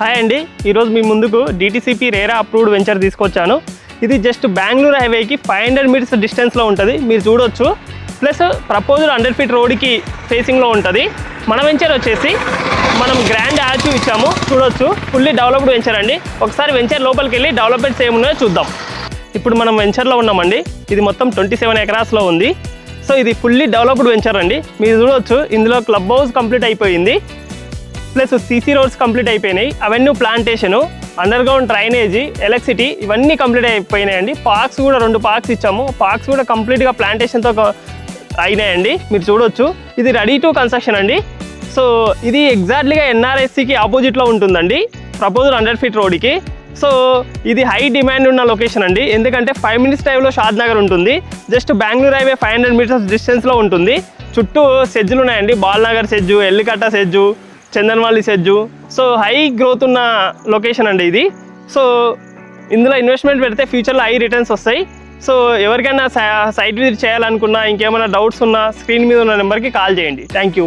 Hi అండి, ఈరోజు మీ ముందుకు డిటిసిపి రేరా అప్రూవ్డ్ వెంచర్ తీసుకొచ్చాను. ఇది జస్ట్ బెంగళూరు హైవేకి 500 మీటర్స్ డిస్టెన్స్లో ఉంటుంది, మీరు చూడొచ్చు. ప్లస్ ప్రపోజ్డ్ 100 ఫీట్ రోడ్కి ఫేసింగ్లో ఉంటుంది. మన వెంచర్ వచ్చేసి మనం గ్రాండ్ యాచ్యూ ఇచ్చాము, చూడొచ్చు. ఫుల్లీ డెవలప్డ్ వెంచర్ అండి. ఒకసారి వెంచర్ లోపలికి వెళ్ళి డెవలప్మెంట్స్ ఏమున్నాయో చూద్దాం. ఇప్పుడు మనం వెంచర్లో ఉన్నామండి. ఇది మొత్తం 27 ఎకరాస్లో ఉంది. సో ఇది ఫుల్లీ డెవలప్డ్ వెంచర్ అండి. మీరు చూడొచ్చు, ఇందులో క్లబ్ హౌస్ కంప్లీట్ అయిపోయింది, ప్లస్ సీసీ రోడ్స్ కంప్లీట్ అయిపోయినాయి, avenue plantation, under ground drainage, electricity ఇవన్నీ కంప్లీట్ అయిపోయినాయండి. పార్క్స్ కూడా 2 పార్క్స్ ఇచ్చాము, పార్క్స్ కూడా కంప్లీట్గా ప్లాంటేషన్తో అయినాయండి. మీరు చూడొచ్చు, ఇది రెడీ టు కన్స్ట్రక్షన్ అండి. సో ఇది ఎగ్జాక్ట్లీగా ఎన్ఆర్ఎస్సికి ఆపోజిట్లో ఉంటుందండి, ప్రపోజ్డ్ 100 ఫీట్ రోడ్కి. సో ఇది హై డిమాండ్ ఉన్న లొకేషన్ అండి, ఎందుకంటే 5 మినిట్స్ టైంలో షాద్ నగర్ ఉంటుంది. జస్ట్ బెంగళూరు హైవే 500 మీటర్స్ డిస్టెన్స్లో ఉంటుంది. చుట్టూ సెజ్జులు ఉన్నాయండి, Balnagar SEZ, Ellikatta SEZ, Chandanvelly SEZ. So high growth ఉన్న లొకేషన్ అండి ఇది. సో ఇందులో ఇన్వెస్ట్మెంట్ పెడితే ఫ్యూచర్లో హై రిటర్న్స్ వస్తాయి. సో ఎవరికైనా సైట్ విజిట్ చేయాలనుకున్నా, ఇంకేమైనా డౌట్స్ ఉన్నా స్క్రీన్ మీద ఉన్న నెంబర్కి కాల్ చేయండి. Thank you.